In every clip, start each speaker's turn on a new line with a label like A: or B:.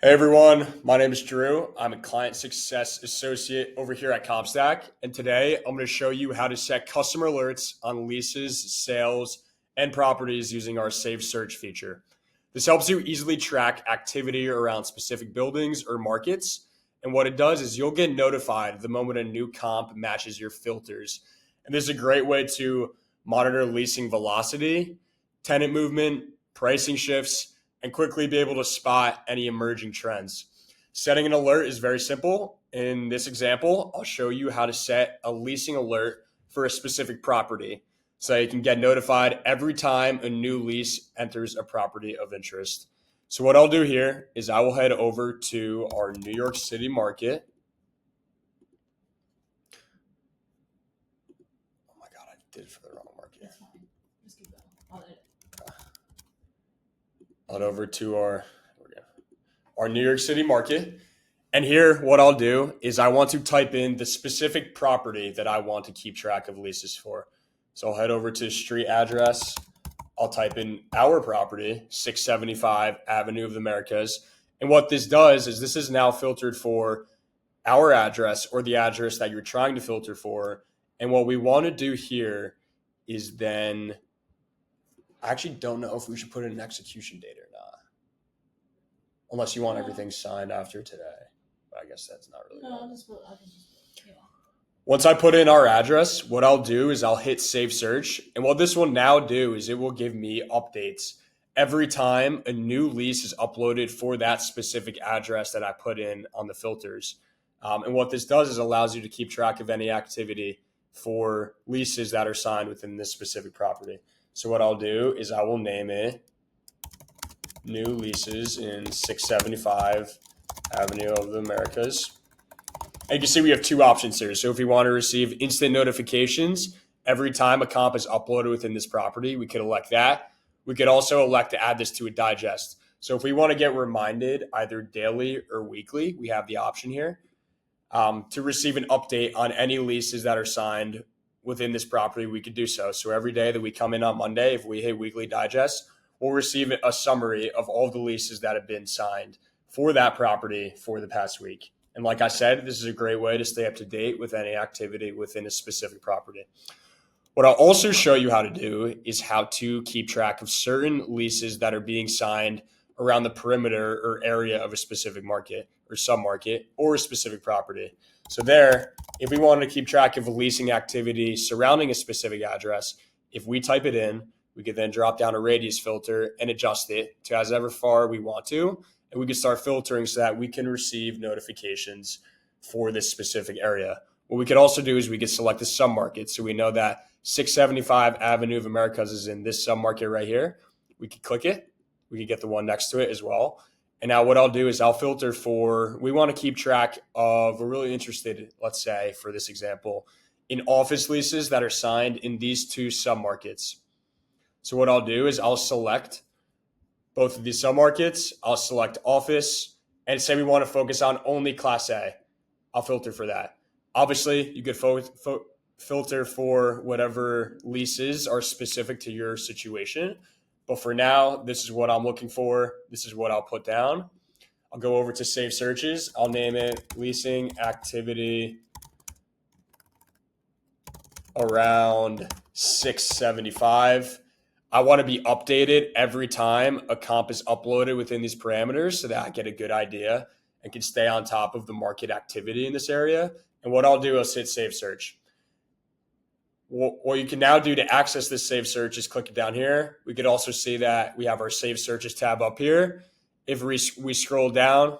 A: Hey everyone, my name is Drew. I'm a client success associate over here at CompStak, and today I'm going to show you how to set customer alerts on leases, sales, and properties using our Save Search feature. This helps you easily track activity around specific buildings or markets, and what it does is you'll get notified the moment a new comp matches your filters. And this is a great way to monitor leasing velocity, tenant movement, pricing shifts, and quickly be able to spot any emerging trends. Setting an alert is very simple. In this example, I'll show you how to set a leasing alert for a specific property so you can get notified every time a new lease enters a property of interest. So what I'll do here is I will head over to our New York City market. Oh my God, I did it for the wrong market.
B: That's fine. Just keep going. I'll edit.
A: Head over to our New York City market. And here, what I'll do is I want to type in the specific property that I want to keep track of leases for. So I'll head over to street address. I'll type in our property, 675 Avenue of the Americas. And what this does is this is now filtered for our address or the address that you're trying to filter for. And what we want to do here is then, I actually don't know if we should put in an execution date or not. Unless you want everything signed after today. But I guess that's not really.
B: No, I'll just put, yeah.
A: Once I put in our address, what I'll do is I'll hit Save Search. And what this will now do is it will give me updates every time a new lease is uploaded for that specific address that I put in on the filters. And what this does is allows you to keep track of any activity for leases that are signed within this specific property. So what I'll do is I will name it New Leases in 675 Avenue of the Americas. And you can see we have two options here. So if we want to receive instant notifications every time a comp is uploaded within this property, we could elect that. We could also elect to add this to a digest. So if we want to get reminded either daily or weekly, we have the option here to receive an update on any leases that are signed within this property. We could do so. So every day that we come in on Monday, if we hit weekly digest, we'll receive a summary of all the leases that have been signed for that property for the past week. And like I said, this is a great way to stay up to date with any activity within a specific property. What I'll also show you how to do is how to keep track of certain leases that are being signed around the perimeter or area of a specific market or submarket or a specific property. So there, if we wanted to keep track of leasing activity surrounding a specific address, if we type it in, we could then drop down a radius filter and adjust it to however far we want to. And we can start filtering so that we can receive notifications for this specific area. What we could also do is we could select the submarket. So we know that 675 Avenue of Americas is in this submarket right here. We could click it. We could get the one next to it as well. And now what I'll do is I'll filter for, we want to keep track of, we're really interested, let's say for this example, in office leases that are signed in these two submarkets. So what I'll do is I'll select both of these submarkets. I'll select office and say we want to focus on only Class A. I'll filter for that. Obviously, you could filter for whatever leases are specific to your situation. But for now, this is what I'm looking for. This is what I'll put down. I'll go over to Save Searches. I'll name it Leasing Activity around 675. I want to be updated every time a comp is uploaded within these parameters so that I get a good idea and can stay on top of the market activity in this area. And what I'll do is hit Save Search. What you can now do to access this Save Search is click it down here. We could also see that we have our Save Searches tab up here. If we scroll down,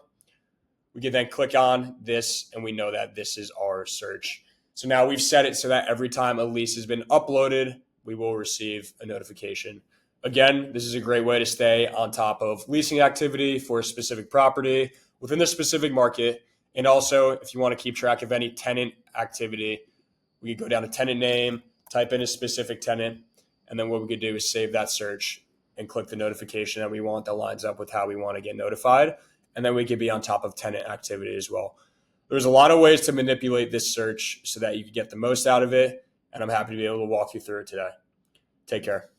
A: we can then click on this and we know that this is our search. So now we've set it so that every time a lease has been uploaded, we will receive a notification. Again, this is a great way to stay on top of leasing activity for a specific property within the specific market. And also, if you want to keep track of any tenant activity, we could go down to tenant name, type in a specific tenant, and then what we could do is save that search and click the notification that we want that lines up with how we want to get notified. And then we could be on top of tenant activity as well. There's a lot of ways to manipulate this search so that you can get the most out of it. And I'm happy to be able to walk you through it today. Take care.